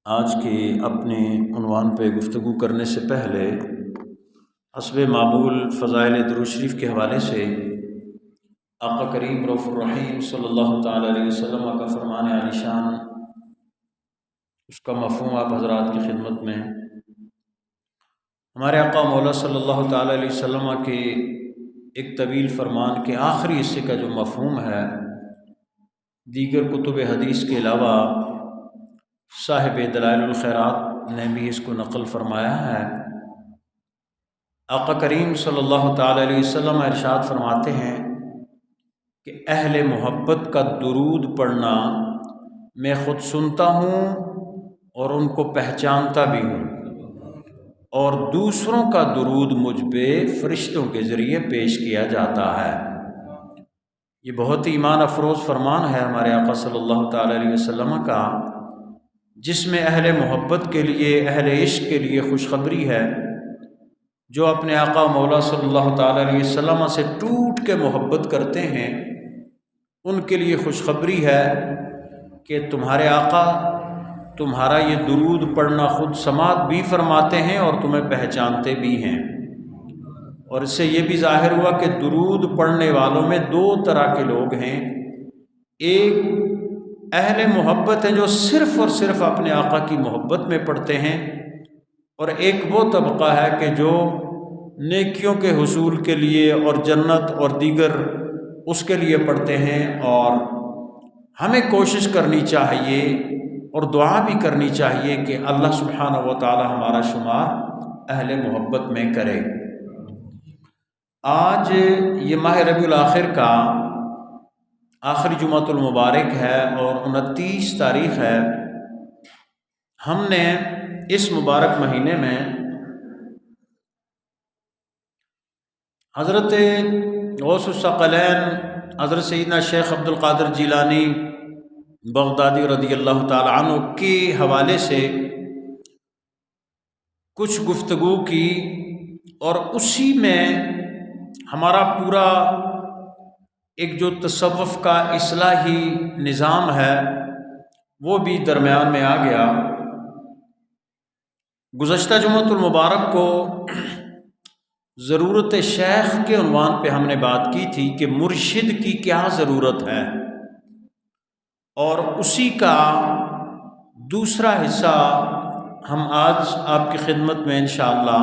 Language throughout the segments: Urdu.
آج کے اپنے عنوان پہ گفتگو کرنے سے پہلے حسب معمول فضائل درود شریف کے حوالے سے آقا کریم رؤوف الرحیم صلی اللہ تعالی علیہ وسلم کا فرمان عالی شان، اس کا مفہوم آپ حضرات کی خدمت میں ہمارے آقا مولا صلی اللہ تعالی علیہ وسلم کے ایک طویل فرمان کے آخری حصے کا جو مفہوم ہے، دیگر کتب حدیث کے علاوہ صاحب دلائل الخیرات نے بھی اس کو نقل فرمایا ہے۔ آقا کریم صلی اللہ تعالی علیہ وسلم ارشاد فرماتے ہیں کہ اہل محبت کا درود پڑھنا میں خود سنتا ہوں اور ان کو پہچانتا بھی ہوں، اور دوسروں کا درود مجھ پہ فرشتوں کے ذریعے پیش کیا جاتا ہے۔ یہ بہت ہی ایمان افروز فرمان ہے ہمارے آقا صلی اللہ تعالی علیہ وسلم کا، جس میں اہل محبت کے لیے، اہل عشق کے لیے خوشخبری ہے۔ جو اپنے آقا مولا صلی اللہ تعالی علیہ وسلم سے ٹوٹ کے محبت کرتے ہیں، ان کے لیے خوشخبری ہے کہ تمہارے آقا تمہارا یہ درود پڑھنا خود سماعت بھی فرماتے ہیں اور تمہیں پہچانتے بھی ہیں۔ اور اس سے یہ بھی ظاہر ہوا کہ درود پڑھنے والوں میں دو طرح کے لوگ ہیں۔ ایک اہل محبت ہیں جو صرف اور صرف اپنے آقا کی محبت میں پڑھتے ہیں، اور ایک وہ طبقہ ہے کہ جو نیکیوں کے حصول کے لیے اور جنت اور دیگر اس کے لیے پڑھتے ہیں۔ اور ہمیں کوشش کرنی چاہیے اور دعا بھی کرنی چاہیے کہ اللہ سبحانہ و تعالی ہمارا شمار اہل محبت میں کرے۔ آج یہ ماہ ربیع الاخر کا آخری جمعۃ المبارک ہے اور 29 تاریخ ہے۔ ہم نے اس مبارک مہینے میں حضرت غوث الثقلین حضرت سیدنا شیخ عبد القادر جیلانی بغدادی رضی اللہ تعالی عنہ کے حوالے سے کچھ گفتگو کی، اور اسی میں ہمارا پورا ایک جو تصوف کا اصلاحی نظام ہے وہ بھی درمیان میں آ گیا۔ گزشتہ جمعۃ المبارک کو ضرورت شیخ کے عنوان پہ ہم نے بات کی تھی کہ مرشد کی کیا ضرورت ہے، اور اسی کا دوسرا حصہ ہم آج آپ کی خدمت میں انشاءاللہ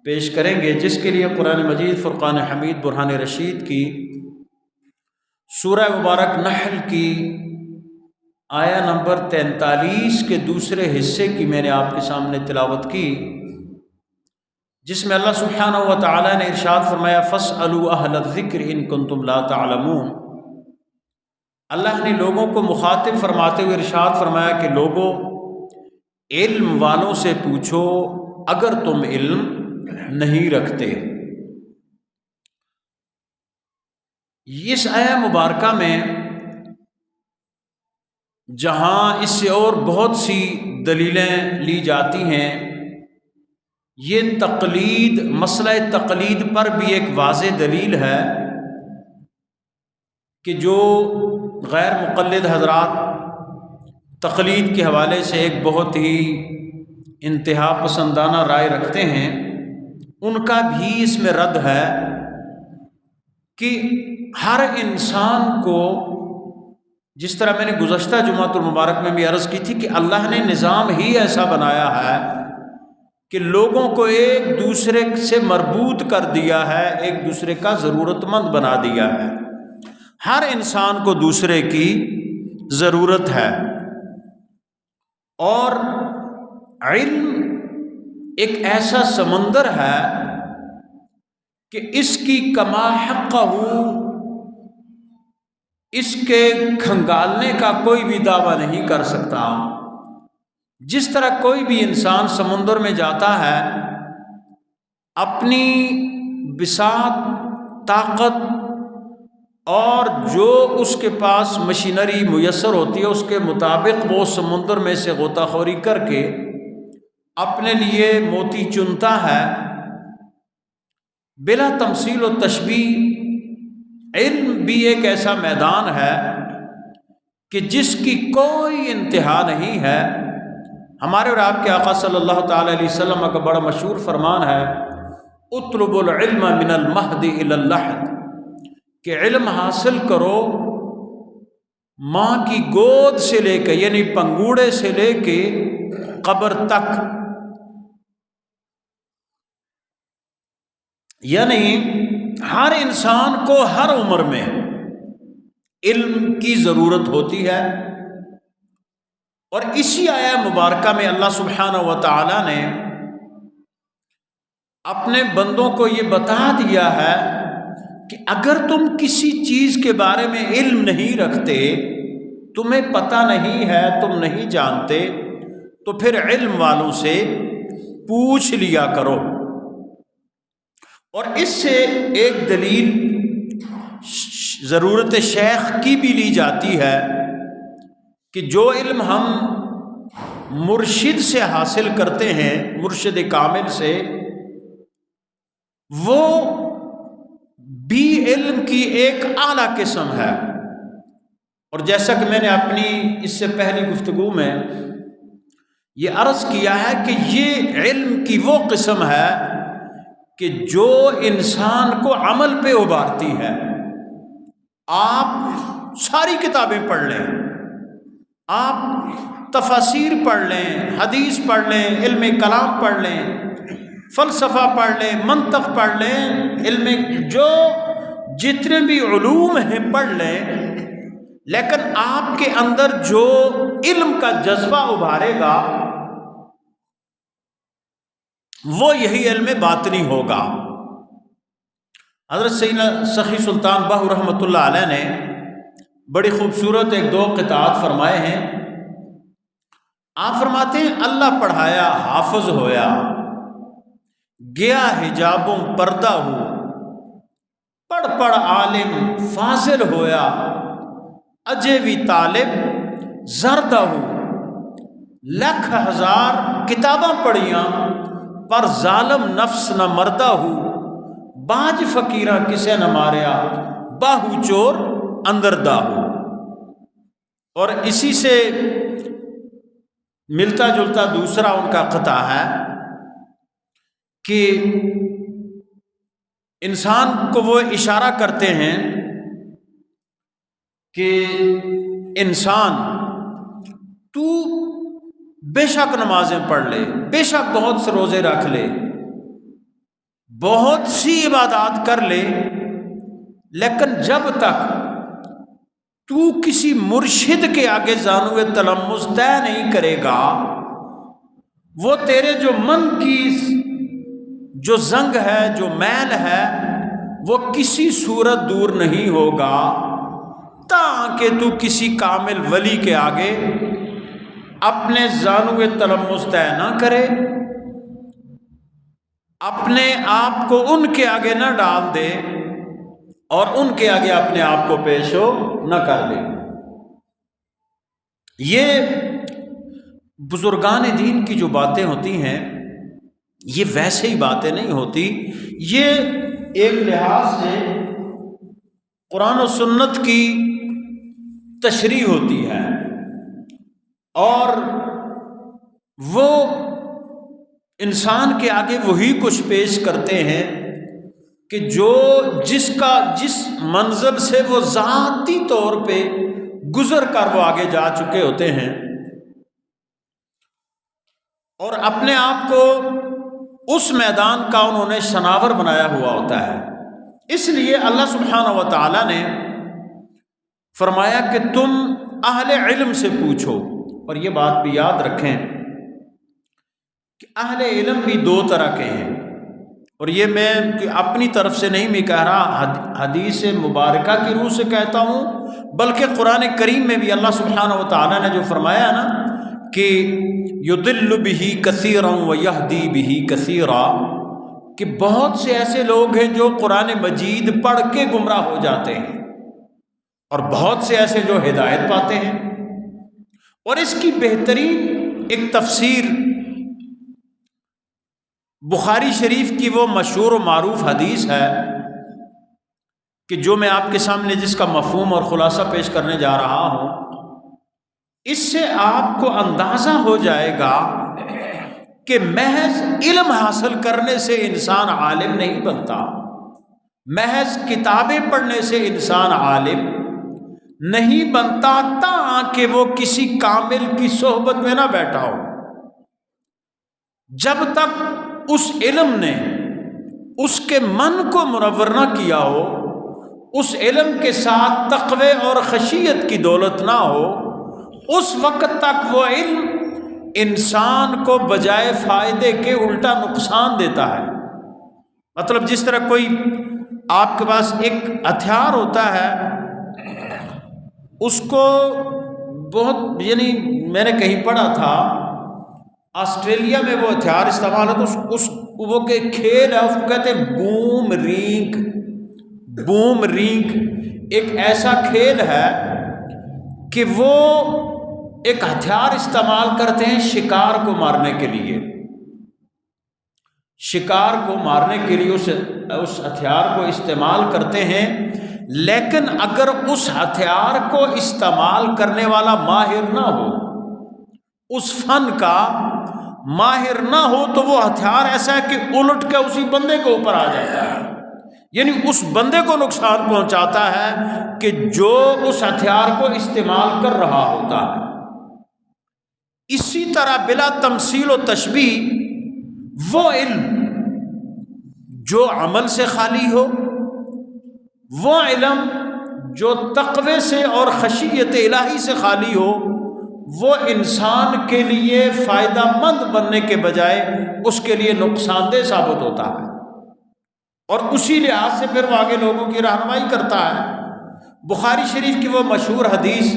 پیش کریں گے، جس کے لیے قرآن مجید فرقان حمید برہان رشید کی سورہ مبارک نحل کی آیہ نمبر 43 کے دوسرے حصے کی میں نے آپ کے سامنے تلاوت کی، جس میں اللہ سبحانہ و تعالی نے ارشاد فرمایا فَاسْأَلُوا أَهْلَ الذِّكْرِ إِن كُنتُمْ لَا تَعْلَمُونَ۔ اللہ نے لوگوں کو مخاطب فرماتے ہوئے ارشاد فرمایا کہ لوگوں، علم والوں سے پوچھو اگر تم علم نہیں رکھتے۔ اس آیہ مبارکہ میں جہاں اس سے اور بہت سی دلیلیں لی جاتی ہیں، یہ تقلید، مسئلہ تقلید پر بھی ایک واضح دلیل ہے کہ جو غیر مقلد حضرات تقلید کے حوالے سے ایک بہت ہی انتہا پسندانہ رائے رکھتے ہیں، ان کا بھی اس میں رد ہے کہ ہر انسان کو، جس طرح میں نے گزشتہ جمعۃ المبارک میں بھی عرض کی تھی کہ اللہ نے نظام ہی ایسا بنایا ہے کہ لوگوں کو ایک دوسرے سے مربوط کر دیا ہے، ایک دوسرے کا ضرورت مند بنا دیا ہے۔ ہر انسان کو دوسرے کی ضرورت ہے، اور علم ایک ایسا سمندر ہے کہ اس کی کما حقہ، اس کے کھنگالنے کا کوئی بھی دعویٰ نہیں کر سکتا۔ جس طرح کوئی بھی انسان سمندر میں جاتا ہے، اپنی بساط، طاقت اور جو اس کے پاس مشینری میسر ہوتی ہے اس کے مطابق وہ سمندر میں سے غوطہ خوری کر کے اپنے لیے موتی چنتا ہے، بلا تمثیل و تشبیہ۔ علم بھی ایک ایسا میدان ہے کہ جس کی کوئی انتہا نہیں ہے، ہمارے اور آپ کے آقا صلی اللہ تعالی علیہ وسلم کا بڑا مشہور فرمان ہے، اطلب العلم من المہد الی اللحد، کہ علم حاصل کرو ماں کی گود سے لے کے، یعنی پنگوڑے سے لے کے قبر تک، یعنی ہر انسان کو ہر عمر میں علم کی ضرورت ہوتی ہے۔ اور اسی آیہ مبارکہ میں اللہ سبحانہ و تعالی نے اپنے بندوں کو یہ بتا دیا ہے کہ اگر تم کسی چیز کے بارے میں علم نہیں رکھتے، تمہیں پتہ نہیں ہے، تم نہیں جانتے، تو پھر علم والوں سے پوچھ لیا کرو۔ اور اس سے ایک دلیل ضرورت شیخ کی بھی لی جاتی ہے کہ جو علم ہم مرشد سے حاصل کرتے ہیں، مرشد کامل سے، وہ بھی علم کی ایک اعلیٰ قسم ہے۔ اور جیسا کہ میں نے اپنی اس سے پہلی گفتگو میں یہ عرض کیا ہے کہ یہ علم کی وہ قسم ہے کہ جو انسان کو عمل پہ ابھارتی ہے۔ آپ ساری کتابیں پڑھ لیں، آپ تفاسیر پڑھ لیں، حدیث پڑھ لیں، علم کلام پڑھ لیں، فلسفہ پڑھ لیں، منطق پڑھ لیں، علم جو جتنے بھی علوم ہیں پڑھ لیں، لیکن آپ کے اندر جو علم کا جذبہ ابھارے گا وہ یہی علم باطنی ہوگا۔ حضرت سیدنا سخی سلطان باہو رحمۃ اللہ علیہ نے بڑی خوبصورت ایک دو قطعات فرمائے ہیں۔ آپ فرماتے ہیں، اللہ پڑھایا حافظ ہویا، گیا حجابوں پردہ ہو، پڑھ پڑھ عالم فاضل ہویا، اجے بھی طالب زردہ ہو، لکھ ہزار کتاباں پڑھیاں پر ظالم نفس نہ مردہ ہو، باج فقیراں کسے نہ ماریا، باہو چور اندر داہو۔ اور اسی سے ملتا جلتا دوسرا ان کا قطع ہے کہ انسان کو وہ اشارہ کرتے ہیں کہ انسان تو بے شک نمازیں پڑھ لے، بے شک بہت سے روزے رکھ لے، بہت سی عبادات کر لے، لیکن جب تک تو کسی مرشد کے آگے زانوِ تلمس طے نہیں کرے گا، وہ تیرے جو من کی جو زنگ ہے، جو میل ہے، وہ کسی صورت دور نہیں ہوگا تاکہ تو کسی کامل ولی کے آگے اپنے زانوِ تلمس طے نہ کرے، اپنے آپ کو ان کے آگے نہ ڈال دے اور ان کے آگے اپنے آپ کو پیش نہ کر دے۔ یہ بزرگان دین کی جو باتیں ہوتی ہیں یہ ویسے ہی باتیں نہیں ہوتی، یہ ایک لحاظ سے قرآن و سنت کی تشریح ہوتی ہے، اور وہ انسان کے آگے وہی کچھ پیش کرتے ہیں کہ جو جس منزل سے وہ ذاتی طور پہ گزر کر وہ آگے جا چکے ہوتے ہیں، اور اپنے آپ کو اس میدان کا انہوں نے شناور بنایا ہوا ہوتا ہے۔ اس لیے اللہ سبحانہ و تعالی نے فرمایا کہ تم اہل علم سے پوچھو۔ اور یہ بات بھی یاد رکھیں کہ اہل علم بھی دو طرح کے ہیں، اور یہ میں اپنی طرف سے نہیں میں کہہ رہا، حدیث مبارکہ کی روح سے کہتا ہوں، بلکہ قرآن کریم میں بھی اللہ سبحانہ و تعالی نے جو فرمایا نا کہ یضل بہ کثیرا ویہدی بہ کثیرا، کہ بہت سے ایسے لوگ ہیں جو قرآن مجید پڑھ کے گمراہ ہو جاتے ہیں، اور بہت سے ایسے جو ہدایت پاتے ہیں۔ اور اس کی بہترین ایک تفسیر بخاری شریف کی وہ مشہور و معروف حدیث ہے کہ جو میں آپ کے سامنے جس کا مفہوم اور خلاصہ پیش کرنے جا رہا ہوں، اس سے آپ کو اندازہ ہو جائے گا کہ محض علم حاصل کرنے سے انسان عالم نہیں بنتا، محض کتابیں پڑھنے سے انسان عالم نہیں بنتا تاکہ وہ کسی کامل کی صحبت میں نہ بیٹھا ہو۔ جب تک اس علم نے اس کے من کو منور نہ کیا ہو، اس علم کے ساتھ تقوی اور خشیت کی دولت نہ ہو، اس وقت تک وہ علم انسان کو بجائے فائدے کے الٹا نقصان دیتا ہے۔ مطلب جس طرح کوئی آپ کے پاس ایک ہتھیار ہوتا ہے، اس کو بہت میں نے کہیں پڑھا تھا آسٹریلیا میں وہ ہتھیار استعمال ہے تو وہ کہ کھیل ہے، اس کو کہتے ہیں بوم رینگ ایک ایسا کھیل ہے کہ وہ ایک ہتھیار استعمال کرتے ہیں شکار کو مارنے کے لیے، شکار کو مارنے کے لیے اس ہتھیار کو استعمال کرتے ہیں، لیکن اگر اس ہتھیار کو استعمال کرنے والا ماہر نہ ہو، اس فن کا ماہر نہ ہو، تو وہ ہتھیار ایسا ہے کہ الٹ کے اسی بندے کے اوپر آ جاتا ہے، یعنی اس بندے کو نقصان پہنچاتا ہے کہ جو اس ہتھیار کو استعمال کر رہا ہوتا ہے۔ اسی طرح بلا تمثیل و تشبیہ وہ علم جو عمل سے خالی ہو، وہ علم جو تقوی سے اور خشیت الہی سے خالی ہو، وہ انسان کے لیے فائدہ مند بننے کے بجائے اس کے لیے نقصان دہ ثابت ہوتا ہے، اور اسی لحاظ سے پھر وہ آگے لوگوں کی رہنمائی کرتا ہے۔ بخاری شریف کی وہ مشہور حدیث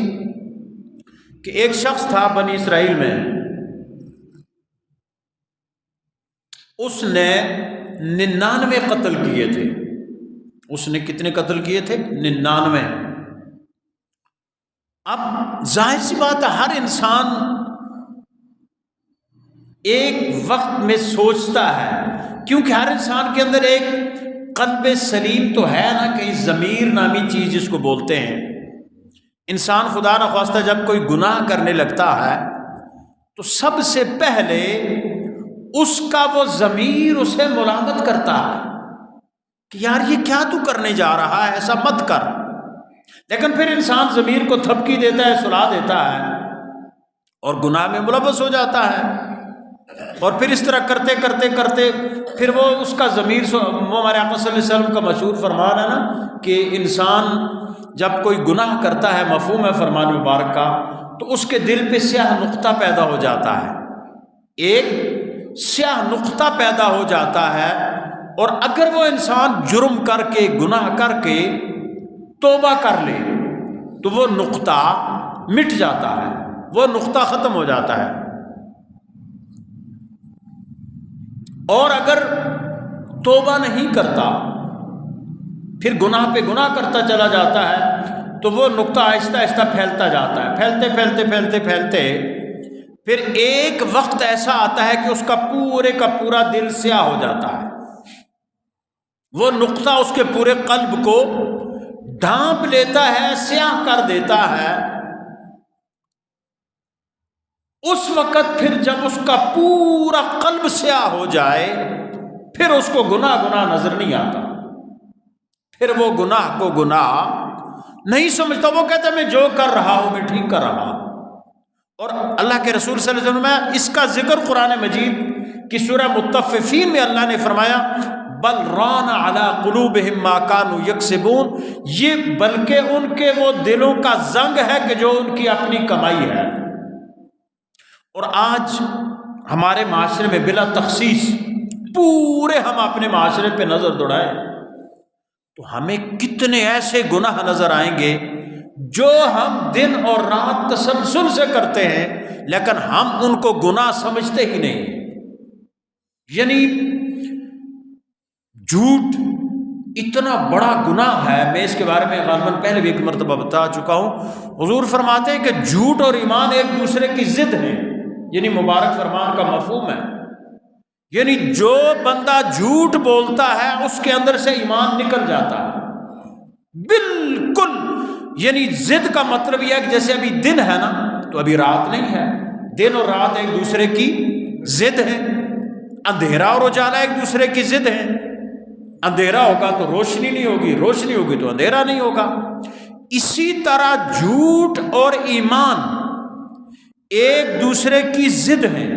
کہ ایک شخص تھا بنی اسرائیل میں، اس نے 99 قتل کیے تھے۔ اس نے کتنے قتل کیے تھے؟ 99۔ اب ظاہر سی بات ہے ہر انسان ایک وقت میں سوچتا ہے، کیونکہ ہر انسان کے اندر ایک قلب سلیم تو ہے نا، کہ ضمیر نامی چیز جس کو بولتے ہیں۔ انسان خدا نخواستہ جب کوئی گناہ کرنے لگتا ہے تو سب سے پہلے اس کا وہ ضمیر اسے ملامت کرتا ہے کہ یار یہ کیا تو کرنے جا رہا ہے، ایسا مت کر، لیکن پھر انسان ضمیر کو تھپکی دیتا ہے، سلا دیتا ہے اور گناہ میں ملوث ہو جاتا ہے، اور پھر اس طرح کرتے کرتے کرتے پھر وہ اس کا ضمیر، وہ ہمارے آقا صلی اللہ علیہ وسلم کا مشہور فرمان ہے نا کہ انسان جب کوئی گناہ کرتا ہے، مفہوم ہے فرمان مبارک کا، تو اس کے دل پہ سیاہ نقطہ پیدا ہو جاتا ہے، ایک سیاہ نقطہ پیدا ہو جاتا ہے، اور اگر وہ انسان جرم کر کے گناہ کر کے توبہ کر لے تو وہ نقطہ مٹ جاتا ہے، وہ نقطہ ختم ہو جاتا ہے، اور اگر توبہ نہیں کرتا پھر گناہ پہ گناہ کرتا چلا جاتا ہے تو وہ نقطہ آہستہ آہستہ پھیلتا جاتا ہے، پھیلتے پھیلتے پھیلتے پھیلتے پھر ایک وقت ایسا آتا ہے کہ اس کا پورے کا پورا دل سیاہ ہو جاتا ہے، وہ نقطہ اس کے پورے قلب کو ڈھانپ لیتا ہے، سیاہ کر دیتا ہے۔ اس وقت پھر جب اس کا پورا قلب سیاہ ہو جائے پھر اس کو گناہ نظر نہیں آتا، پھر وہ گناہ کو گناہ نہیں سمجھتا، وہ کہتا ہے میں جو کر رہا ہوں میں ٹھیک کر رہا ہوں۔ اور اللہ کے رسول صلی اللہ علیہ وسلم میں اس کا ذکر قرآن مجید کی سورہ مطففین میں اللہ نے فرمایا بل ران علی قلوبہم ما کانوا یکسبون، یہ بلکہ ان کے وہ دلوں کا زنگ ہے کہ جو ان کی اپنی کمائی ہے۔ اور آج ہمارے معاشرے میں بلا تخصیص پورے ہم اپنے معاشرے پہ نظر دوڑائیں تو ہمیں کتنے ایسے گناہ نظر آئیں گے جو ہم دن اور رات تسلسل سے کرتے ہیں، لیکن ہم ان کو گناہ سمجھتے ہی نہیں۔ یعنی جھوٹ اتنا بڑا گناہ ہے، میں اس کے بارے میں غالباً پہلے بھی ایک مرتبہ بتا چکا ہوں۔ حضور فرماتے ہیں کہ جھوٹ اور ایمان ایک دوسرے کی ضد ہیں، یعنی مبارک فرمان کا مفہوم ہے، یعنی جو بندہ جھوٹ بولتا ہے اس کے اندر سے ایمان نکل جاتا ہے بالکل۔ یعنی ضد کا مطلب یہ ہے کہ جیسے ابھی دن ہے نا، تو ابھی رات نہیں ہے. دن اور رات ایک دوسرے کی ضد ہے. اندھیرا اور اجالا ایک دوسرے کی ضد ہے. اندھیرا ہوگا تو روشنی نہیں ہوگی، روشنی ہوگی تو اندھیرا نہیں ہوگا. اسی طرح جھوٹ اور ایمان ایک دوسرے کی ضد ہیں.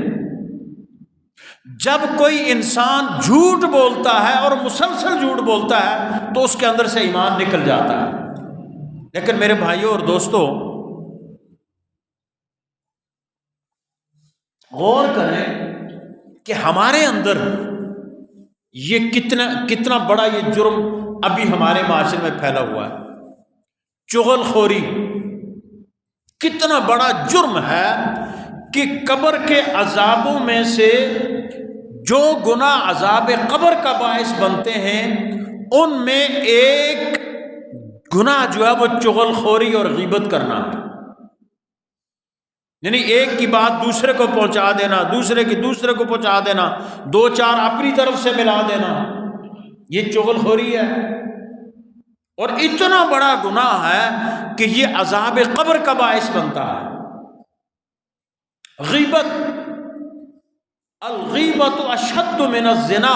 جب کوئی انسان جھوٹ بولتا ہے اور مسلسل جھوٹ بولتا ہے تو اس کے اندر سے ایمان نکل جاتا ہے. لیکن میرے بھائیوں اور دوستوں، غور کریں کہ ہمارے اندر یہ کتنا بڑا یہ جرم ابھی ہمارے معاشرے میں پھیلا ہوا ہے. چغل خوری کتنا بڑا جرم ہے کہ قبر کے عذابوں میں سے جو گناہ عذاب قبر کا باعث بنتے ہیں ان میں ایک گناہ جو ہے وہ چغل خوری اور غیبت کرنا ہے. یعنی ایک کی بات دوسرے کو پہنچا دینا، دوسرے کی دوسرے کو پہنچا دینا، دو چار اپنی طرف سے ملا دینا، یہ چغل خوری ہے. اور اتنا بڑا گناہ ہے کہ یہ عذاب قبر کا باعث بنتا ہے. غیبت، الغیبت اشد من الزنا،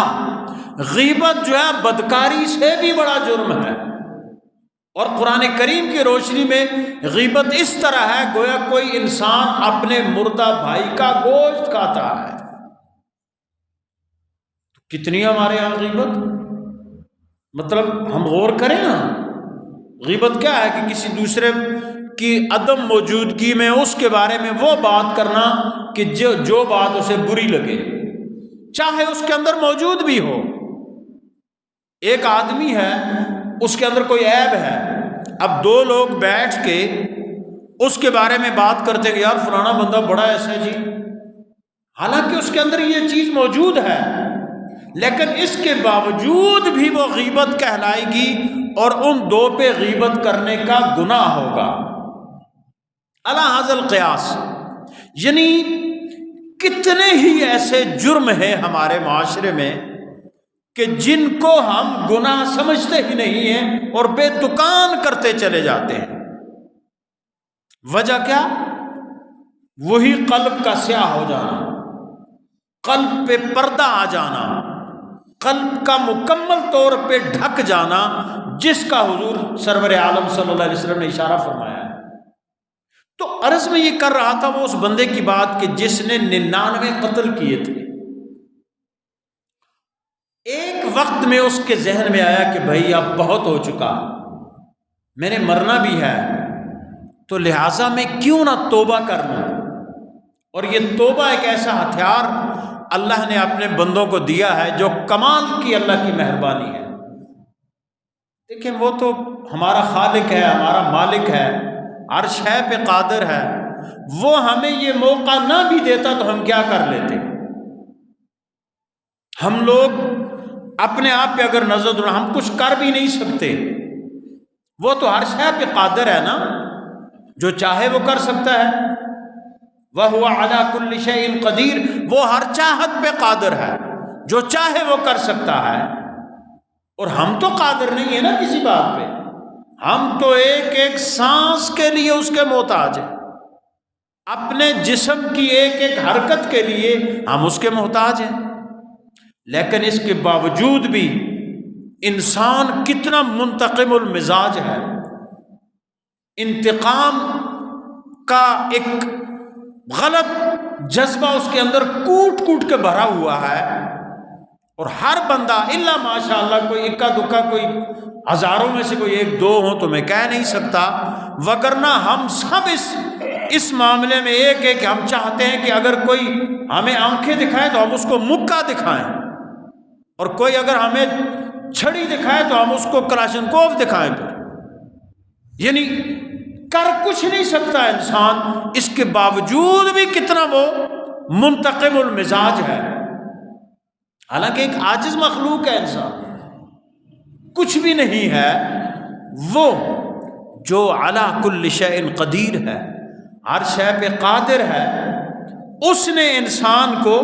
غیبت جو ہے بدکاری سے بھی بڑا جرم ہے. اور قرآن کریم کی روشنی میں غیبت اس طرح ہے گویا کوئی انسان اپنے مردہ بھائی کا گوشت کھاتا ہے. کتنی ہمارے یہاں غیبت، مطلب ہم غور کریں نا، غیبت کیا ہے کہ کسی دوسرے کی عدم موجودگی میں اس کے بارے میں وہ بات کرنا کہ جو بات اسے بری لگے، چاہے اس کے اندر موجود بھی ہو. ایک آدمی ہے، اس کے اندر کوئی عیب ہے، اب دو لوگ بیٹھ کے اس کے بارے میں بات کرتے کہ یار فلانا بندہ بڑا ایسا جی، حالانکہ اس کے اندر یہ چیز موجود ہے، لیکن اس کے باوجود بھی وہ غیبت کہلائے گی اور ان دو پہ غیبت کرنے کا گناہ ہوگا. علی ھذا القیاس، یعنی کتنے ہی ایسے جرم ہیں ہمارے معاشرے میں کہ جن کو ہم گناہ سمجھتے ہی نہیں ہیں اور بے دکان کرتے چلے جاتے ہیں. وجہ کیا؟ وہی قلب کا سیاہ ہو جانا، قلب پہ پردہ آ جانا، قلب کا مکمل طور پہ ڈھک جانا، جس کا حضور سرور عالم صلی اللہ علیہ وسلم نے اشارہ فرمایا ہے. تو عرض میں یہ کر رہا تھا وہ اس بندے کی بات کہ جس نے 99 قتل کیے تھے. ایک وقت میں اس کے ذہن میں آیا کہ بھائی اب بہت ہو چکا، میں نے مرنا بھی ہے، تو لہٰذا میں کیوں نہ توبہ کر لوں. اور یہ توبہ ایک ایسا ہتھیار اللہ نے اپنے بندوں کو دیا ہے جو کمال کی اللہ کی مہربانی ہے. دیکھیں وہ تو ہمارا خالق ہے، ہمارا مالک ہے، عرش ہے پہ قادر ہے. وہ ہمیں یہ موقع نہ بھی دیتا تو ہم کیا کر لیتے؟ ہم لوگ اپنے آپ پہ اگر نظر دوڑا ہم کچھ کر بھی نہیں سکتے. وہ تو ہر شے پہ قادر ہے نا، جو چاہے وہ کر سکتا ہے. وَهُوَ عَلَى كُلِّ شَيْءٍ قَدِيرٌ، وہ ہر چاہت پہ قادر ہے، جو چاہے وہ کر سکتا ہے. اور ہم تو قادر نہیں ہیں نا کسی بات پہ، ہم تو ایک ایک سانس کے لیے اس کے محتاج ہیں، اپنے جسم کی ایک ایک حرکت کے لیے ہم اس کے محتاج ہیں. لیکن اس کے باوجود بھی انسان کتنا منتقم المزاج ہے، انتقام کا ایک غلط جذبہ اس کے اندر کوٹ کوٹ کے بھرا ہوا ہے. اور ہر بندہ الا ماشاء اللہ کوئی اکا دکا، کوئی ہزاروں میں سے کوئی ایک دو ہوں تو میں کہہ نہیں سکتا، وگرنہ ہم سب اس معاملے میں ایک ایک ہم چاہتے ہیں کہ اگر کوئی ہمیں آنکھیں دکھائے تو ہم اس کو مکہ دکھائیں، اور کوئی اگر ہمیں چھڑی دکھائے تو ہم اس کو کلاشنکوف دکھائیں. یعنی کر کچھ نہیں سکتا انسان، اس کے باوجود بھی کتنا وہ منتقم المزاج ہے. حالانکہ ایک عاجز مخلوق ہے انسان، کچھ بھی نہیں ہے. وہ جو علی کل شیء قدیر ہے، ہر شے پہ قادر ہے، اس نے انسان کو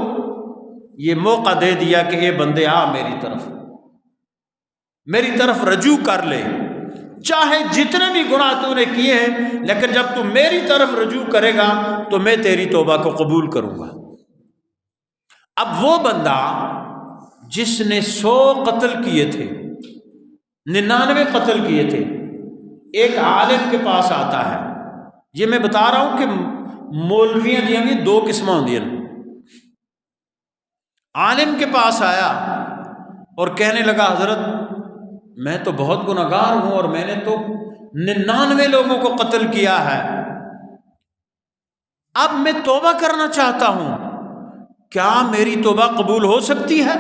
یہ موقع دے دیا کہ اے بندے آ میری طرف رجوع کر لے. چاہے جتنے بھی گناہ تو نے کیے ہیں، لیکن جب تو میری طرف رجوع کرے گا تو میں تیری توبہ کو قبول کروں گا۔ اب وہ بندہ جس نے 100 قتل کیے تھے، 99 قتل کیے تھے، ایک عالم کے پاس آتا ہے۔ یہ میں بتا رہا ہوں کہ مولویاں جی ہیں 2 قسم ہوندی ہیں۔ عالم کے پاس آیا اور کہنے لگا حضرت میں تو بہت گناہگار ہوں اور میں نے تو 99 لوگوں کو قتل کیا ہے، اب میں توبہ کرنا چاہتا ہوں، کیا میری توبہ قبول ہو سکتی ہے؟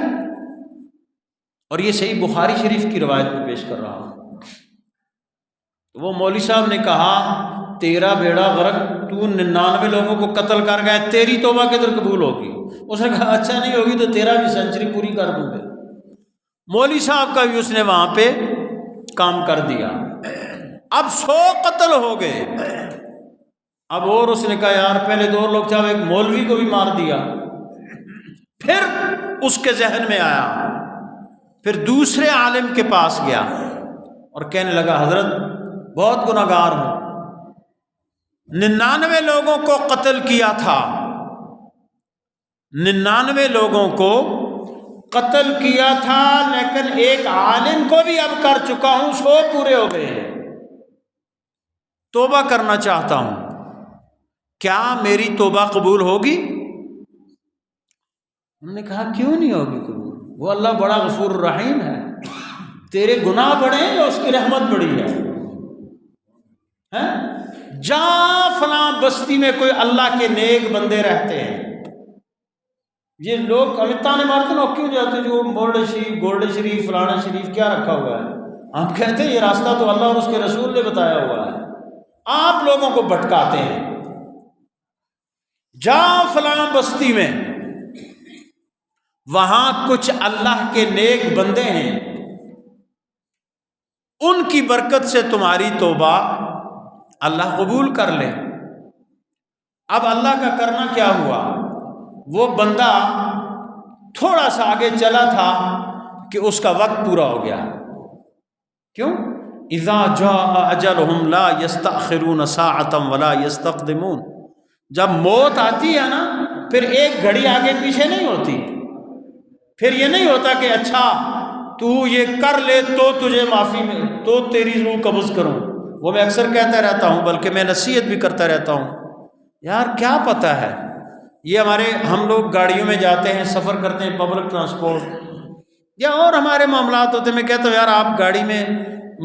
اور یہ صحیح بخاری شریف کی روایت میں پیش کر رہا ہوں۔ وہ مولوی صاحب نے کہا تیرا بیڑا غرق، تو 99 لوگوں کو قتل کر گیا، تیری توبہ کدھر قبول ہوگی؟ اس نے کہا اچھا نہیں ہوگی تو تیرا بھی سینچری پوری کر دوں گا۔ مولوی صاحب کا بھی اس نے وہاں پہ کام کر دیا۔ اب 100 قتل ہو گئے۔ اب اور اس نے کہا یار پہلے 2 لوگ تھے، ایک مولوی کو بھی مار دیا۔ پھر اس کے ذہن میں آیا، پھر دوسرے عالم کے پاس گیا اور کہنے لگا حضرت بہت گناہگار ہوں، 99 لوگوں کو قتل کیا تھا، 99 لوگوں کو قتل کیا تھا، لیکن ایک عالم کو بھی اب کر چکا ہوں، 100 پورے ہو گئے ہیں، توبہ کرنا چاہتا ہوں، کیا میری توبہ قبول ہوگی؟ انہوں نے کہا کیوں نہیں ہوگی قبول، وہ اللہ بڑا غفور الرحیم ہے، تیرے گناہ بڑے ہیں یا اس کی رحمت بڑی ہے؟ جہاں فلاں بستی میں کوئی اللہ کے نیک بندے رہتے ہیں، یہ لوگ امیتانے مارتے نا کیوں جاتے جو گولڈ شریف فلانا شریف کیا رکھا ہوا ہے، ہم کہتے ہیں یہ راستہ تو اللہ اور اس کے رسول نے بتایا ہوا ہے، آپ لوگوں کو بھٹکاتے ہیں۔ جہاں فلاں بستی میں وہاں کچھ اللہ کے نیک بندے ہیں، ان کی برکت سے تمہاری توبہ اللہ قبول کر لے۔ اب اللہ کا کرنا کیا ہوا، وہ بندہ تھوڑا سا آگے چلا تھا کہ اس کا وقت پورا ہو گیا۔ کیوں؟ اذا جاء اجلهم لا يستأخرون ساعة ولا يستقدمون، جب موت آتی ہے نا پھر ایک گھڑی آگے پیچھے نہیں ہوتی، پھر یہ نہیں ہوتا کہ اچھا تو یہ کر لے تو تجھے معافی میں تو تیری روح قبض کروں۔ وہ میں اکثر کہتا رہتا ہوں، بلکہ میں نصیحت بھی کرتا رہتا ہوں، یار کیا پتہ ہے، یہ ہم لوگ گاڑیوں میں جاتے ہیں، سفر کرتے ہیں، پبلک ٹرانسپورٹ یا اور ہمارے معاملات ہوتے ہیں، میں کہتا ہوں یار آپ گاڑی میں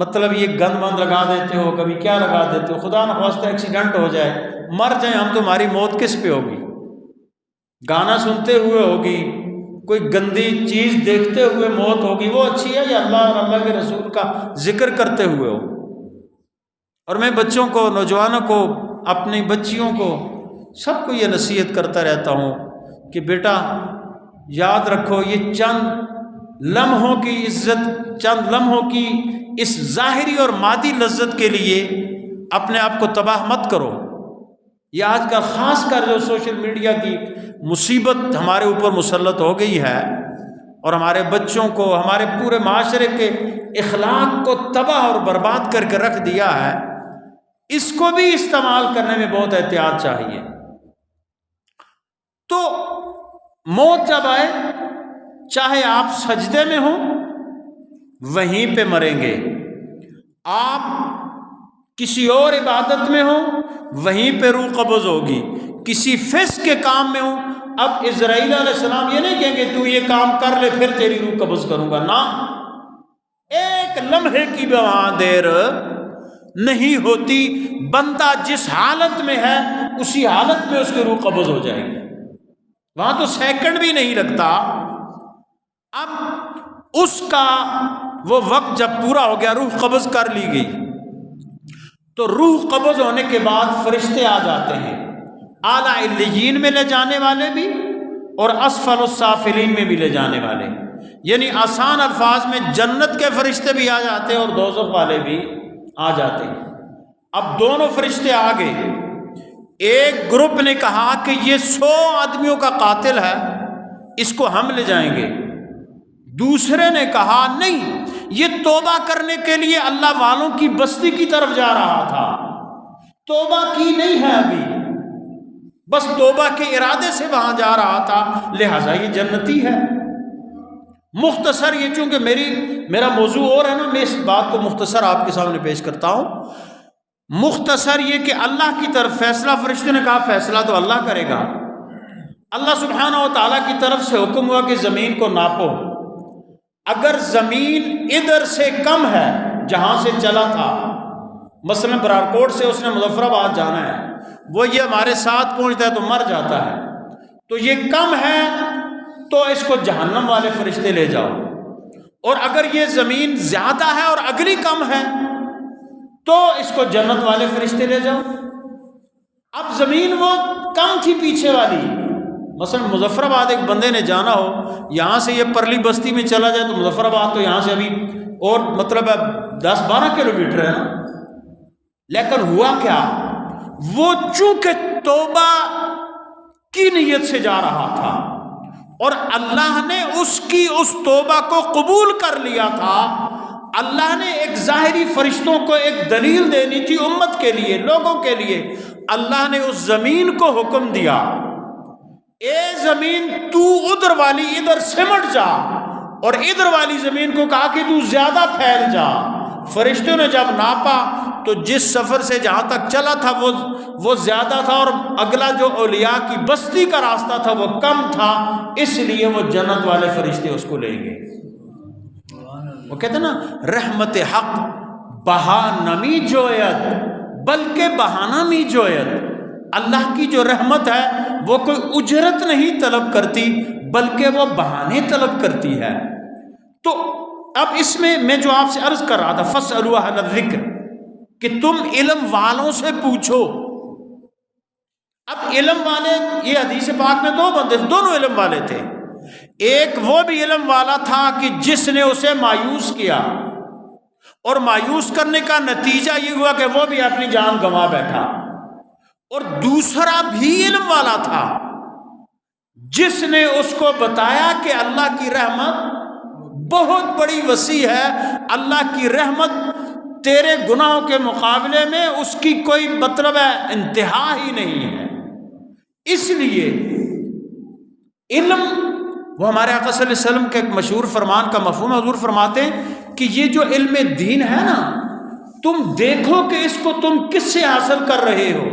مطلب یہ گند وند لگا دیتے ہو، کبھی کیا لگا دیتے ہو، خدا نخواستہ ایکسیڈنٹ ہو جائے، مر جائیں ہم، تمہاری موت کس پہ ہوگی؟ گانا سنتے ہوئے ہوگی، کوئی گندی چیز دیکھتے ہوئے موت ہوگی، وہ اچھی ہے یا اللہ اور اللہ کے رسول کا ذکر کرتے ہوئے ہو؟ اور میں بچوں کو، نوجوانوں کو، اپنی بچیوں کو، سب کو یہ نصیحت کرتا رہتا ہوں کہ بیٹا یاد رکھو، یہ چند لمحوں کی عزت، چند لمحوں کی اس ظاہری اور مادی لذت کے لیے اپنے آپ کو تباہ مت کرو۔ یہ آج کل خاص کر جو سوشل میڈیا کی مصیبت ہمارے اوپر مسلط ہو گئی ہے اور ہمارے بچوں کو، ہمارے پورے معاشرے کے اخلاق کو تباہ اور برباد کر کے رکھ دیا ہے، اس کو بھی استعمال کرنے میں بہت احتیاط چاہیے۔ تو موت جب آئے، چاہے آپ سجدے میں ہوں وہیں پہ مریں گے، آپ کسی اور عبادت میں ہوں وہیں پہ روح قبض ہوگی، کسی فسق کے کام میں ہوں۔ اب اسرائیل علیہ السلام یہ نہیں کہیں گے تو یہ کام کر لے پھر تیری روح قبض کروں گا، نہ، ایک لمحے کی بھی وہاں دیر نہیں ہوتی، بندہ جس حالت میں ہے اسی حالت میں اس کی روح قبض ہو جائے گی، وہاں تو سیکنڈ بھی نہیں لگتا۔ اب اس کا وہ وقت جب پورا ہو گیا، روح قبض کر لی گئی، تو روح قبض ہونے کے بعد فرشتے آ جاتے ہیں، اعلیٰ علیین میں لے جانے والے بھی اور اسفل السافلین میں بھی لے جانے والے، یعنی آسان الفاظ میں جنت کے فرشتے بھی آ جاتے ہیں اور دوزخ والے بھی آ جاتے ہیں۔ اب دونوں فرشتے آ گئے، ایک گروپ نے کہا کہ یہ 100 آدمیوں کا قاتل ہے، اس کو ہم لے جائیں گے، دوسرے نے کہا نہیں، یہ توبہ کرنے کے لیے اللہ والوں کی بستی کی طرف جا رہا تھا، توبہ کی نہیں ہے ابھی، بس توبہ کے ارادے سے وہاں جا رہا تھا، لہٰذا یہ جنتی ہے۔ مختصر یہ، چونکہ میرا موضوع اور ہے نا، میں اس بات کو مختصر آپ کے سامنے پیش کرتا ہوں۔ مختصر یہ کہ اللہ کی طرف فیصلہ، فرشتوں نے کہا فیصلہ تو اللہ کرے گا۔ اللہ سبحانہ و تعالیٰ کی طرف سے حکم ہوا کہ زمین کو ناپو، اگر زمین ادھر سے کم ہے جہاں سے چلا تھا، مثلا برارکوٹ سے اس نے مظفر آباد جانا ہے، وہ یہ ہمارے ساتھ پہنچتا ہے تو مر جاتا ہے، تو یہ کم ہے تو اس کو جہنم والے فرشتے لے جاؤ، اور اگر یہ زمین زیادہ ہے اور اگلی کم ہے تو اس کو جنت والے فرشتے لے جاؤ۔ اب زمین وہ کم تھی پیچھے والی، مثلا مظفر آباد ایک بندے نے جانا ہو، یہاں سے یہ پرلی بستی میں چلا جائے تو مظفر آباد تو یہاں سے ابھی اور مطلب 10-12 کلومیٹر ہے نا، لیکن ہوا کیا، وہ چونکہ توبہ کی نیت سے جا رہا تھا اور اللہ نے اس کی اس توبہ کو قبول کر لیا تھا، اللہ نے ایک ظاہری فرشتوں کو ایک دلیل دینی تھی امت کے لیے، لوگوں کے لیے، اللہ نے اس زمین کو حکم دیا، اے زمین تو ادھر والی ادھر سمٹ جا، اور ادھر والی زمین کو کہا کہ تو زیادہ پھیل جا۔ فرشتوں نے جب ناپا تو جس سفر سے جہاں تک چلا تھا وہ زیادہ تھا، اور اگلا جو اولیاء کی بستی کا راستہ تھا وہ کم تھا، اس لیے وہ جنت والے فرشتے اس کو لیں گے۔ وہ کہتے ہیں نا، رحمت حق بہا نمی جویت بلکہ بہانہ می جویت، اللہ کی جو رحمت ہے وہ کوئی اجرت نہیں طلب کرتی بلکہ وہ بہانے طلب کرتی ہے۔ تو اب اس میں جو آپ سے عرض کر رہا تھا، فاسألوا اہل الذکر، کہ تم علم والوں سے پوچھو۔ اب علم والے، یہ حدیث پاک میں 2 بندے تھے، دونوں علم والے تھے، ایک وہ بھی علم والا تھا کہ جس نے اسے مایوس کیا، اور مایوس کرنے کا نتیجہ یہ ہوا کہ وہ بھی اپنی جان گنوا بیٹھا، اور دوسرا بھی علم والا تھا جس نے اس کو بتایا کہ اللہ کی رحمت بہت بڑی وسیع ہے، اللہ کی رحمت تیرے گناہوں کے مقابلے میں اس کی کوئی مطلب ہے انتہا ہی نہیں ہے۔ اس لیے علم، وہ ہمارے آقا صلی اللہ علیہ وسلم کے ایک مشہور فرمان کا مفہوم، حضور فرماتے ہیں کہ یہ جو علم دین ہے نا، تم دیکھو کہ اس کو تم کس سے حاصل کر رہے ہو،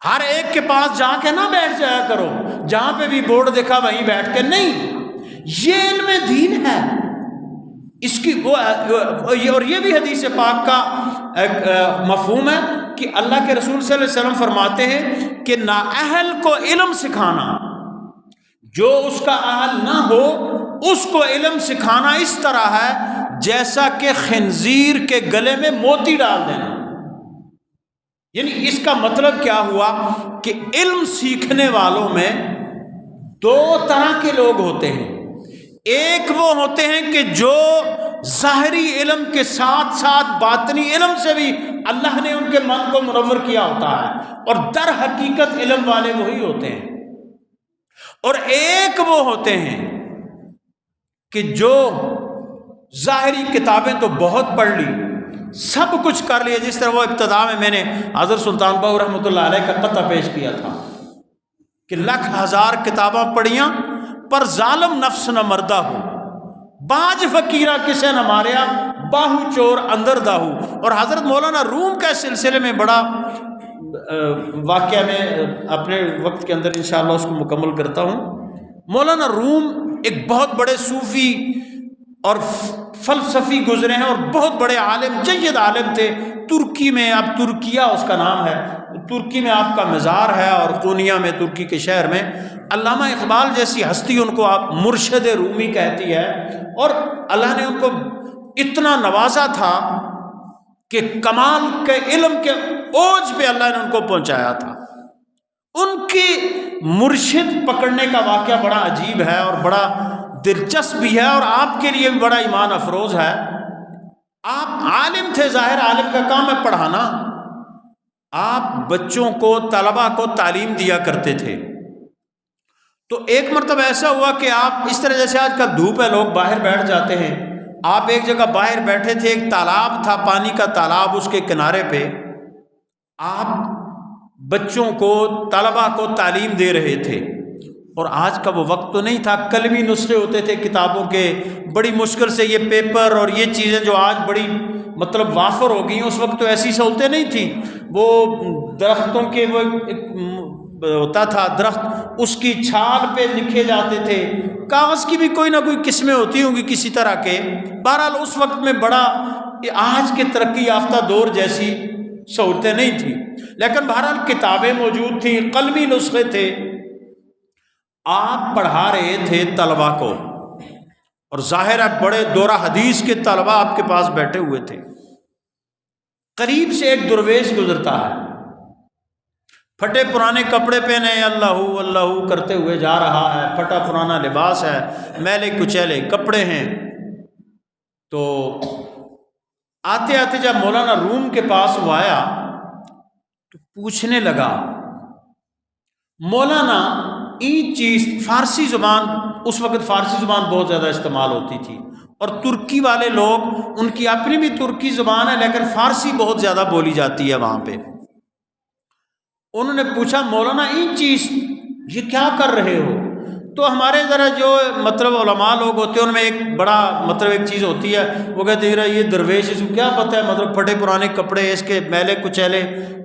ہر ایک کے پاس جا کے نہ بیٹھ جایا کرو، جہاں پہ بھی بورڈ دیکھا وہیں بیٹھ کے، نہیں، یہ علم دین ہے، اس کی اور یہ بھی حدیث پاک کا ایک مفہوم ہے کہ اللہ کے رسول صلی اللہ علیہ وسلم فرماتے ہیں کہ نااہل کو علم سکھانا، جو اس کا اہل نہ ہو اس کو علم سکھانا اس طرح ہے جیسا کہ خنزیر کے گلے میں موتی ڈال دینا۔ یعنی اس کا مطلب کیا ہوا کہ علم سیکھنے والوں میں 2 طرح کے لوگ ہوتے ہیں، ایک وہ ہوتے ہیں کہ جو ظاہری علم کے ساتھ ساتھ باطنی علم سے بھی اللہ نے ان کے من کو منور کیا ہوتا ہے، اور در حقیقت علم والے وہی ہوتے ہیں، اور ایک وہ ہوتے ہیں کہ جو ظاہری کتابیں تو بہت پڑھ لی، سب کچھ کر لیا، جس طرح وہ ابتدا میں نے حضرت سلطان باہو رحمۃ اللہ علیہ کا قطع پیش کیا تھا کہ 1,00,000 کتاباں پڑھیاں پر ظالم نفس نہ مردہ ہو، باج فقیرہ کسے نہ ماریا، باہو چور اندر داہو۔ اور حضرت مولانا روم کا اس سلسلے میں بڑا واقعہ میں اپنے وقت کے اندر انشاءاللہ اس کو مکمل کرتا ہوں۔ مولانا روم ایک بہت بڑے صوفی اور فلسفی گزرے ہیں، اور بہت بڑے عالم، جید عالم تھے۔ ترکی میں، اب ترکیہ اس کا نام ہے، ترکی میں آپ کا مزار ہے، اور قونیہ میں، ترکی کے شہر میں علامہ اقبال جیسی ہستی ان کو آپ مرشد رومی کہتی ہے، اور اللہ نے ان کو اتنا نوازا تھا کہ کمال کے علم کے اوج پہ اللہ نے ان کو پہنچایا تھا۔ ان کی مرشد پکڑنے کا واقعہ بڑا عجیب ہے اور بڑا دلچسپ بھی ہے، اور آپ کے لیے بھی بڑا ایمان افروز ہے۔ آپ عالم تھے، ظاہر عالم کا کام ہے پڑھانا، آپ بچوں کو، طلباء کو تعلیم دیا کرتے تھے۔ تو ایک مرتبہ ایسا ہوا کہ آپ اس طرح، جیسے آج کل دھوپ ہے، لوگ باہر بیٹھ جاتے ہیں، آپ ایک جگہ باہر بیٹھے تھے، ایک تالاب تھا، پانی کا تالاب، اس کے کنارے پہ آپ بچوں کو، طلباء کو تعلیم دے رہے تھے۔ اور آج کا وہ وقت تو نہیں تھا، قلمی نسخے ہوتے تھے کتابوں کے، بڑی مشکل سے یہ پیپر اور یہ چیزیں جو آج بڑی مطلب وافر ہو گئی ہیں، اس وقت تو ایسی سہولتیں نہیں تھیں۔ وہ درختوں کے وہ ہوتا تھا درخت، اس کی چھال پہ لکھے جاتے تھے، کاغذ کی بھی کوئی نہ کوئی قسمیں ہوتی ہوں گی کسی طرح کے۔ بہرحال اس وقت میں بڑا آج کے ترقی یافتہ دور جیسی سہولتیں نہیں تھیں، لیکن بہرحال کتابیں موجود تھیں، قلمی نسخے تھے۔ آپ پڑھا رہے تھے طلباء کو، اور ظاہر ہے بڑے دورہ حدیث کے طلباء آپ کے پاس بیٹھے ہوئے تھے۔ قریب سے ایک درویش گزرتا ہے، پھٹے پرانے کپڑے پہنے اللہ اللہ کرتے ہوئے جا رہا ہے، پھٹا پرانا لباس ہے، میلے کچیلے کپڑے ہیں۔ تو آتے آتے جب مولانا روم کے پاس وہ آیا تو پوچھنے لگا، مولانا این چیز، فارسی زبان، اس وقت فارسی زبان بہت زیادہ استعمال ہوتی تھی، اور ترکی والے لوگ، ان کی اپنی بھی ترکی زبان ہے لیکن فارسی بہت زیادہ بولی جاتی ہے وہاں پہ۔ انہوں نے پوچھا، مولانا این چیز یہ کیا کر رہے ہو؟ تو ہمارے ذرا جو مطلب علماء لوگ ہوتے ہیں ان میں ایک بڑا مطلب ایک چیز ہوتی ہے، وہ کہتے ہیں یہ درویش اس کو کیا پتہ ہے، مطلب پھٹے پرانے کپڑے، اس کے میلے کچیلے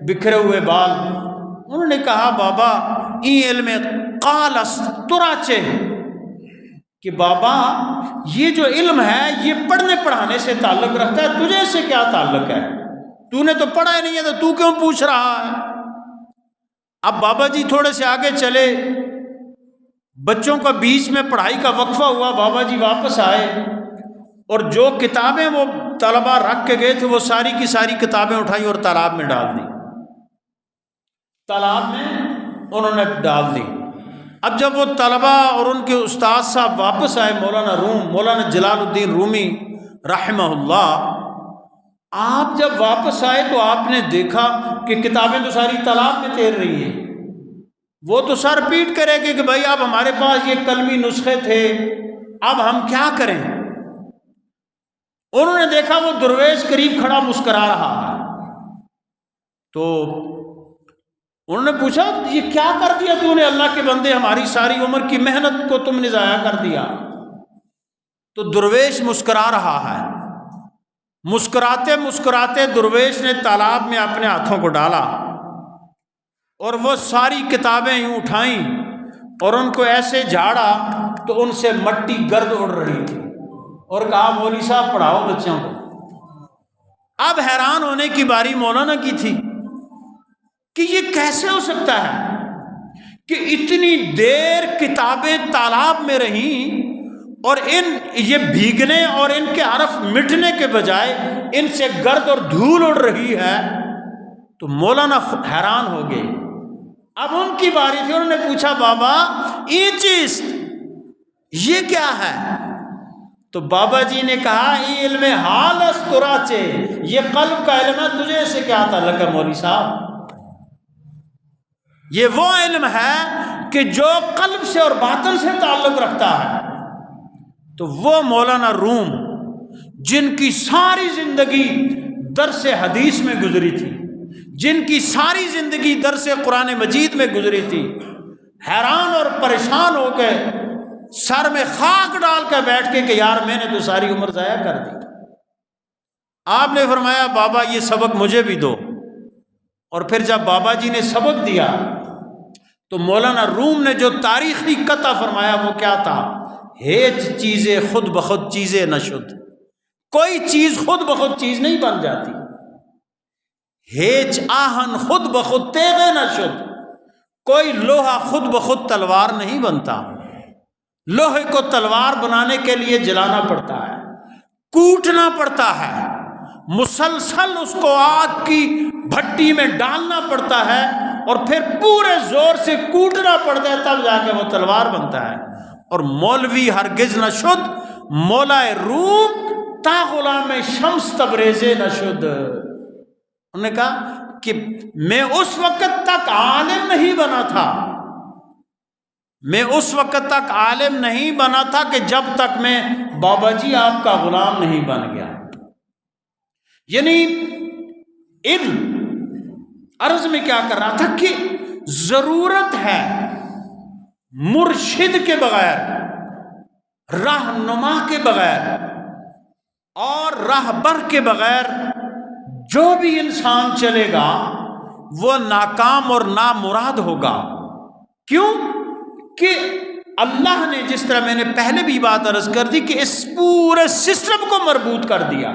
بکھرے ہوئے بال۔ انہوں نے کہا، بابا این علم قالست تراچے، کہ بابا یہ جو علم ہے یہ پڑھنے پڑھانے سے تعلق رکھتا ہے، تجھے سے کیا تعلق ہے؟ تو نے تو پڑھا ہی نہیں ہے تو تو کیوں پوچھ رہا ہے؟ اب بابا جی تھوڑے سے آگے چلے، بچوں کا بیچ میں پڑھائی کا وقفہ ہوا، بابا جی واپس آئے، اور جو کتابیں وہ طلباء رکھ کے گئے تھے وہ ساری کی ساری کتابیں اٹھائی اور تالاب میں ڈال دی، تالاب میں انہوں نے ڈال دی۔ اب جب وہ طلباء اور ان کے استاد صاحب واپس آئے، مولانا روم، مولانا جلال الدین رومی رحمہ اللہ، آپ جب واپس آئے تو آپ نے دیکھا کہ کتابیں تو ساری تالاب میں تیر رہی ہیں۔ وہ تو سر پیٹ کرے گی کہ بھائی اب ہمارے پاس یہ قلمی نسخے تھے، اب ہم کیا کریں؟ انہوں نے دیکھا وہ درویش قریب کھڑا مسکرا رہا ہے، تو انہوں نے پوچھا، یہ کیا کر دیا تو نے اللہ کے بندے، ہماری ساری عمر کی محنت کو تم نے ضائع کر دیا۔ تو درویش مسکرا رہا ہے، مسکراتے مسکراتے درویش نے تالاب میں اپنے ہاتھوں کو ڈالا اور وہ ساری کتابیں یوں اٹھائیں اور ان کو ایسے جھاڑا تو ان سے مٹی گرد اڑ رہی تھی، اور کہا، مولوی صاحب پڑھاؤ بچوں کو۔ اب حیران ہونے کی باری مولانا کی تھی کہ یہ کیسے ہو سکتا ہے کہ اتنی دیر کتابیں تالاب میں رہیں اور یہ بھیگنے اور ان کے حرف مٹنے کے بجائے ان سے گرد اور دھول اڑ رہی ہے۔ تو مولانا حیران ہو گئے۔ اب ان کی باری تھی، انہوں نے پوچھا، بابا یہ چیز یہ کیا ہے؟ تو بابا جی نے کہا، یہ علم حال استراچے، یہ قلب کا علم ہے، تجھے سے کیا تعلق ہے مولوی صاحب؟ یہ وہ علم ہے کہ جو قلب سے اور باطن سے تعلق رکھتا ہے۔ تو وہ مولانا روم جن کی ساری زندگی درس حدیث میں گزری تھی، جن کی ساری زندگی درس قرآن مجید میں گزری تھی، حیران اور پریشان ہو کے سر میں خاک ڈال کے بیٹھ کے کہ یار میں نے تو ساری عمر ضائع کر دی۔ آپ نے فرمایا، بابا یہ سبق مجھے بھی دو۔ اور پھر جب بابا جی نے سبق دیا تو مولانا روم نے جو تاریخی قطع فرمایا وہ کیا تھا؟ ہیچ چیزیں خود بخود چیزیں نہ شد، کوئی چیز خود بخود چیز نہیں بن جاتی۔ ہیچ آہن خود بخود تیغے نہ شد، کوئی لوہا خود بخود تلوار نہیں بنتا۔ لوہے کو تلوار بنانے کے لیے جلانا پڑتا ہے، کوٹنا پڑتا ہے، مسلسل اس کو آگ کی بھٹی میں ڈالنا پڑتا ہے اور پھر پورے زور سے کوٹنا پڑتا ہے، تب جا کے وہ تلوار بنتا ہے۔ اور مولوی ہرگز نہ شد مولا روم تا غلام شمس تبریزے نہ شد۔ انہوں نے کہا کہ میں اس وقت تک عالم نہیں بنا تھا میں اس وقت تک عالم نہیں بنا تھا کہ جب تک میں بابا جی آپ کا غلام نہیں بن گیا. یعنی علم عرض میں کیا کر رہا تھا کہ ضرورت ہے مرشد کے بغیر، رہنما کے بغیر اور راہبر کے بغیر جو بھی انسان چلے گا وہ ناکام اور نامراد ہوگا. کیوں کہ اللہ نے، جس طرح میں نے پہلے بھی بات عرض کر دی، کہ اس پورے سسٹم کو مربوط کر دیا.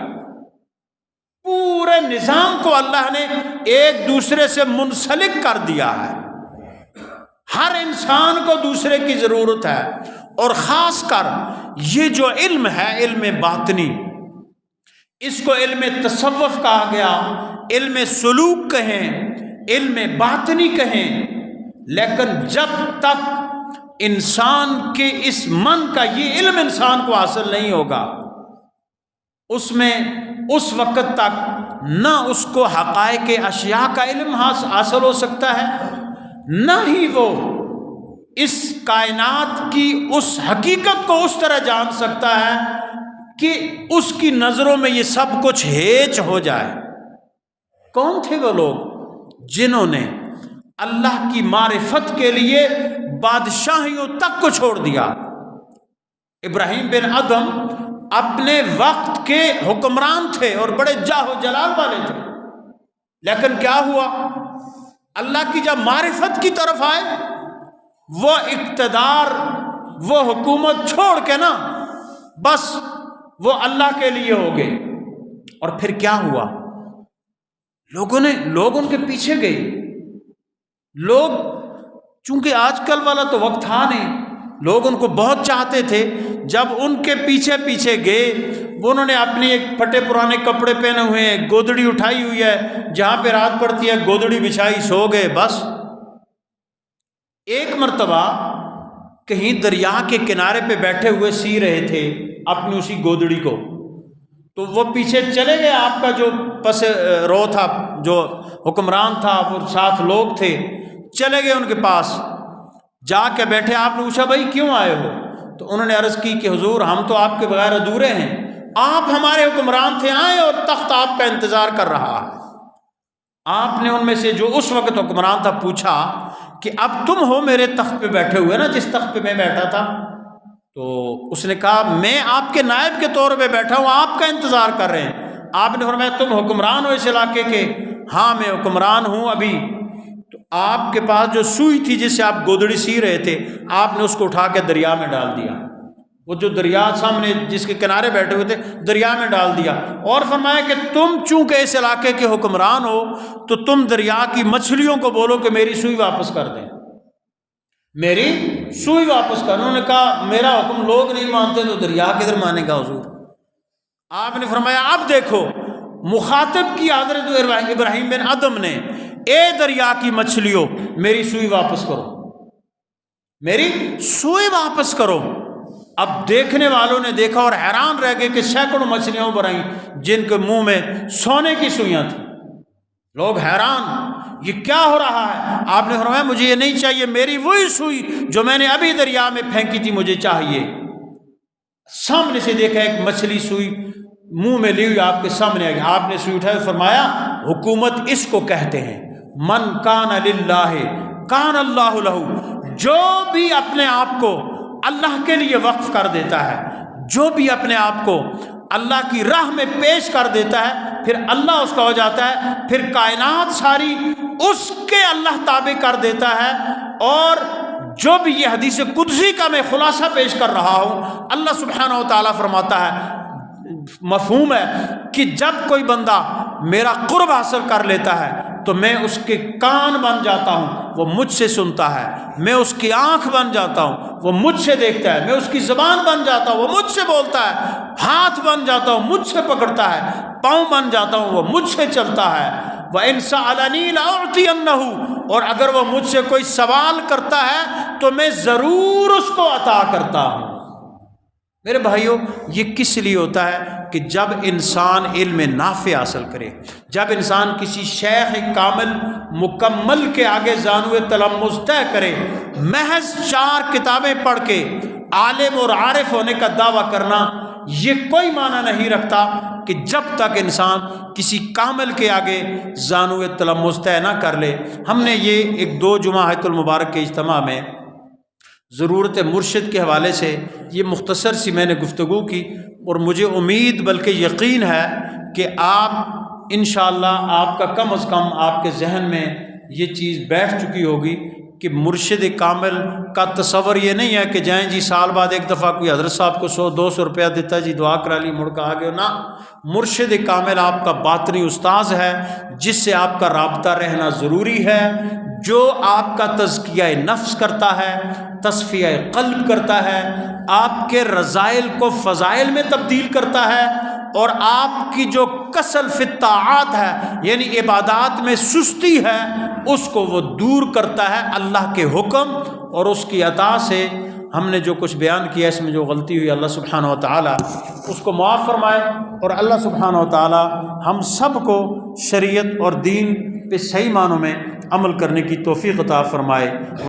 پورے نظام کو اللہ نے ایک دوسرے سے منسلک کر دیا ہے. ہر انسان کو دوسرے کی ضرورت ہے، اور خاص کر یہ جو علم ہے، علم باطنی، اس کو علم تصوف کہا گیا، علم سلوک کہیں، علم باطنی کہیں. لیکن جب تک انسان کے اس من کا یہ علم انسان کو حاصل نہیں ہوگا، اس میں اس وقت تک نہ اس کو حقائق اشیاء کا علم حاصل ہو سکتا ہے، نہ ہی وہ اس کائنات کی اس حقیقت کو اس طرح جان سکتا ہے کہ اس کی نظروں میں یہ سب کچھ ہیچ ہو جائے. کون تھے وہ لوگ جنہوں نے اللہ کی معرفت کے لیے بادشاہیوں تک کو چھوڑ دیا؟ ابراہیم بن ادم اپنے وقت کے حکمران تھے اور بڑے جاہ و جلال والے تھے، لیکن کیا ہوا؟ اللہ کی جب معرفت کی طرف آئے، وہ اقتدار، وہ حکومت چھوڑ کے نا بس وہ اللہ کے لیے ہو گئے. اور پھر کیا ہوا؟ لوگ ان کے پیچھے گئے. لوگ، چونکہ آج کل والا تو وقت تھا نہیں، لوگ ان کو بہت چاہتے تھے. جب ان کے پیچھے پیچھے گئے، انہوں نے اپنی ایک پھٹے پرانے کپڑے پہنے ہوئے ہیں، گودڑی اٹھائی ہوئی ہے، جہاں پہ رات پڑتی ہے گودڑی بچھائی، سو گئے. بس ایک مرتبہ کہیں دریا کے کنارے پہ بیٹھے ہوئے سی رہے تھے اپنی اسی گودڑی کو، تو وہ پیچھے چلے گئے. آپ کا جو پس رو تھا، جو حکمران تھا، وہ ساتھ لوگ تھے، چلے گئے ان کے پاس، جا کے بیٹھے. آپ نے پوچھا بھائی کیوں آئے ہو؟ تو انہوں نے عرض کی کہ حضور ہم تو آپ کے بغیر ادھورے ہیں، آپ ہمارے حکمران تھے، آئے اور تخت آپ کا انتظار کر رہا ہے. آپ نے ان میں سے جو اس وقت حکمران تھا پوچھا کہ اب تم ہو میرے تخت پہ بیٹھے ہوئے نا، جس تخت پہ میں بیٹھا تھا؟ تو اس نے کہا میں آپ کے نائب کے طور پہ بیٹھا ہوں، آپ کا انتظار کر رہے ہیں. آپ نے فرمایا تم حکمران ہو اس علاقے کے؟ ہاں میں حکمران ہوں ابھی. تو آپ کے پاس جو سوئی تھی جس سے آپ گودڑی سی رہے تھے، آپ نے اس کو اٹھا کے دریا میں ڈال دیا. وہ جو دریا سامنے جس کے کنارے بیٹھے ہوئے تھے، دریا میں ڈال دیا. اور فرمایا کہ تم چونکہ اس علاقے کے حکمران ہو تو تم دریا کی مچھلیوں کو بولو کہ میری سوئی واپس کر دیں، میری سوئی واپس کر. انہوں نے کہا میرا حکم لوگ نہیں مانتے تو دریا کدھر مانے گا حضور؟ آپ نے فرمایا اب دیکھو، مخاطب کی حضرت ابراہیم بن ادم نے، اے دریا کی مچھلیوں میری سوئی واپس کرو، میری سوئی واپس کرو. اب دیکھنے والوں نے دیکھا اور حیران رہ گئے کہ سینکڑوں مچھلیاں برائیں جن کے منہ میں سونے کی سوئیاں تھیں. لوگ حیران، یہ کیا ہو رہا ہے؟ آپ نے فرمایا مجھے یہ نہیں چاہیے، میری وہی سوئی جو میں نے ابھی دریا میں پھینکی تھی مجھے چاہیے. سامنے سے دیکھا ایک مچھلی سوئی منہ میں لی ہوئی آپ کے سامنے آئی. آپ نے سوئی اٹھائی، فرمایا حکومت اس کو کہتے ہیں من کان للہ کان اللہ لہ. جو بھی اپنے آپ کو اللہ کے لیے وقف کر دیتا ہے، جو بھی اپنے آپ کو اللہ کی راہ میں پیش کر دیتا ہے، پھر اللہ اس کا ہو جاتا ہے. پھر کائنات ساری اس کے اللہ تابع کر دیتا ہے. اور جو بھی یہ حدیث قدسی کا میں خلاصہ پیش کر رہا ہوں، اللہ سبحانہ و تعالیٰ فرماتا ہے، مفہوم ہے کہ جب کوئی بندہ میرا قرب حاصل کر لیتا ہے تو میں اس کے کان بن جاتا ہوں، وہ مجھ سے سنتا ہے. میں اس کی آنکھ بن جاتا ہوں، وہ مجھ سے دیکھتا ہے. میں اس کی زبان بن جاتا ہوں، وہ مجھ سے بولتا ہے. ہاتھ بن جاتا ہوں، مجھ سے پکڑتا ہے. پاؤں بن جاتا ہوں، وہ مجھ سے چلتا ہے. وَإِن سَأَلَنِي لَأُعْطِيَنَّهُ. اور اگر وہ مجھ سے کوئی سوال کرتا ہے تو میں ضرور اس کو عطا کرتا ہوں. میرے بھائیوں، یہ کس لیے ہوتا ہے کہ جب انسان علم نافع حاصل کرے، جب انسان کسی شیخ کامل مکمل کے آگے زانو تلمذ طے کرے، محض 4 کتابیں پڑھ کے عالم اور عارف ہونے کا دعویٰ کرنا یہ کوئی معنی نہیں رکھتا کہ جب تک انسان کسی کامل کے آگے زانو تلمذ طے نہ کر لے۔ ہم نے یہ ایک 2 جمعہ المبارک کے اجتماع میں ضرورت مرشد کے حوالے سے یہ مختصر سی میں نے گفتگو کی، اور مجھے امید بلکہ یقین ہے کہ آپ انشاءاللہ آپ کا کم از کم آپ کے ذہن میں یہ چیز بیٹھ چکی ہوگی کہ مرشد کامل کا تصور یہ نہیں ہے کہ جائیں جی سال بعد ایک دفعہ کوئی حضرت صاحب کو 100-200 روپیہ دیتا جی دعا کرا لی مڑ کا آگے نہ۔ مرشد کامل آپ کا باطنی استاذ ہے جس سے آپ کا رابطہ رہنا ضروری ہے، جو آپ کا تزکیہ نفس کرتا ہے، تصفیہ قلب کرتا ہے، آپ کے رذائل کو فضائل میں تبدیل کرتا ہے، اور آپ کی جو کسل فی الطاعات ہے یعنی عبادات میں سستی ہے اس کو وہ دور کرتا ہے اللہ کے حکم اور اس کی عطا سے۔ ہم نے جو کچھ بیان کیا اس میں جو غلطی ہوئی اللہ سبحانہ و تعالی اس کو معاف فرمائے، اور اللہ سبحانہ و تعالی ہم سب کو شریعت اور دین پہ صحیح معنوں میں عمل کرنے کی توفیق عطا فرمائے۔